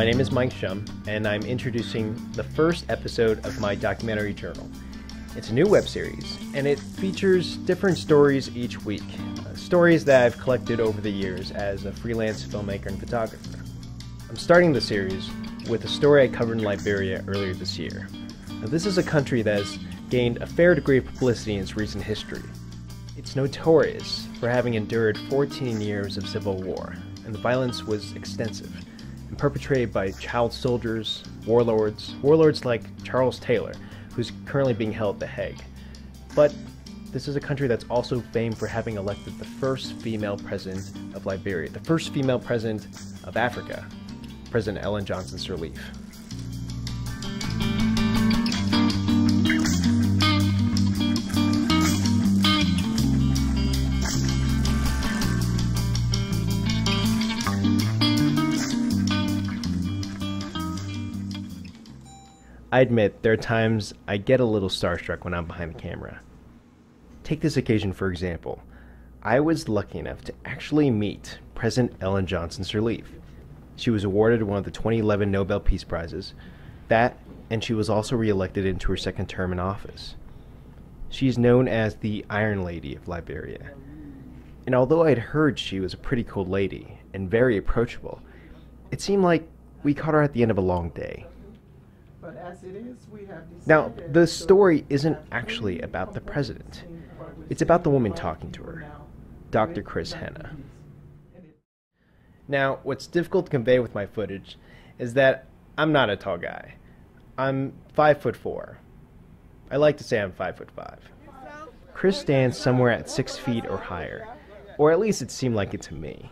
My name is Mike Shum, and I'm introducing the first episode of my documentary journal. It's a new web series, and it features different stories each week, stories that I've collected over the years as a freelance filmmaker and photographer. I'm starting the series with a story I covered in Liberia earlier this year. Now, this is a country that has gained a fair degree of publicity in its recent history. It's notorious for having endured 14 years of civil war, and the violence was extensive and perpetrated by child soldiers, warlords like Charles Taylor, who's currently being held at The Hague. But this is a country that's also famed for having elected the first female president of Liberia, the first female president of Africa, President Ellen Johnson Sirleaf. I admit, there are times I get a little starstruck when I'm behind the camera. Take this occasion for example. I was lucky enough to actually meet President Ellen Johnson Sirleaf. She was awarded one of the 2011 Nobel Peace Prizes. And she was also re-elected into her second term in office. She is known as the Iron Lady of Liberia. And although I had heard she was a pretty cool lady and very approachable, it seemed like we caught her at the end of a long day. But as it is, we have now, the story isn't actually about the president. It's about the woman talking to her, Dr. Chris Henna. Now, what's difficult to convey with my footage is that I'm not a tall guy. I'm 5'4". I like to say I'm 5'5". Chris stands somewhere at 6 feet or higher, or at least it seemed like it to me.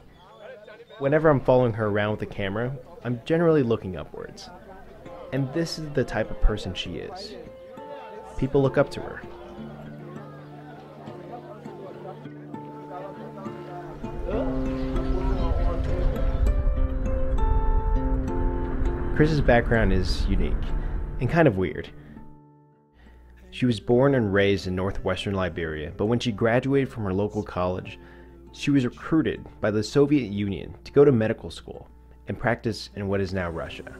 Whenever I'm following her around with the camera, I'm generally looking upwards. And this is the type of person she is. People look up to her. Chris's background is unique and kind of weird. She was born and raised in northwestern Liberia, but when she graduated from her local college, she was recruited by the Soviet Union to go to medical school and practice in what is now Russia.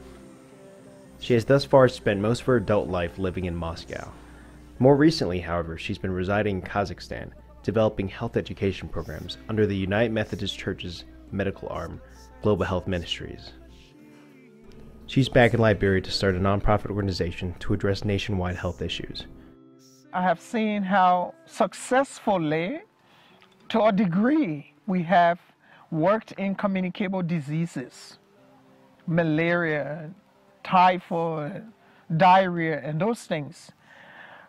She has thus far spent most of her adult life living in Moscow. More recently, however, she's been residing in Kazakhstan, developing health education programs under the United Methodist Church's medical arm, Global Health Ministries. She's back in Liberia to start a nonprofit organization to address nationwide health issues. I have seen how successfully, to a degree, we have worked in communicable diseases, malaria, typhoid, diarrhea, and those things.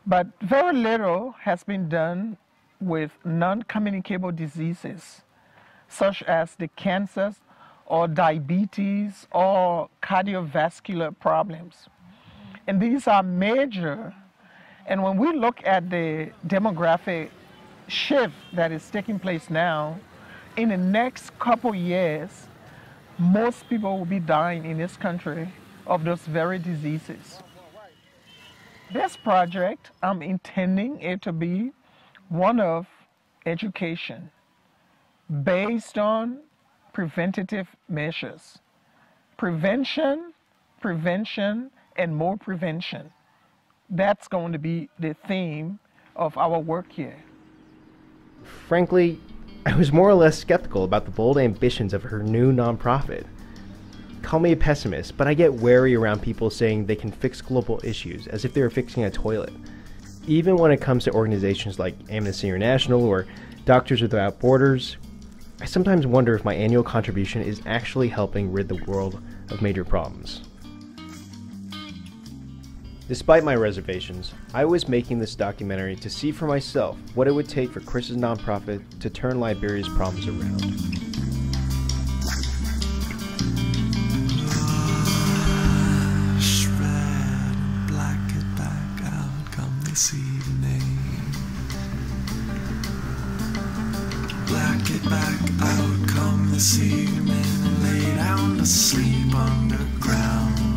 But very little has been done with non-communicable diseases, such as the cancers or diabetes or cardiovascular problems. And these are major. And when we look at the demographic shift that is taking place now, in the next couple years, most people will be dying in this country of those very diseases. This project, I'm intending it to be one of education based on preventative measures. Prevention, and more prevention. That's going to be the theme of our work here. Frankly, I was more or less skeptical about the bold ambitions of her new nonprofit. Call me a pessimist, but I get wary around people saying they can fix global issues as if they were fixing a toilet. Even when it comes to organizations like Amnesty International or Doctors Without Borders, I sometimes wonder if my annual contribution is actually helping rid the world of major problems. Despite my reservations, I was making this documentary to see for myself what it would take for Chris's nonprofit to turn Liberia's problems around. This evening, black it back out, come this evening, lay down to sleep underground.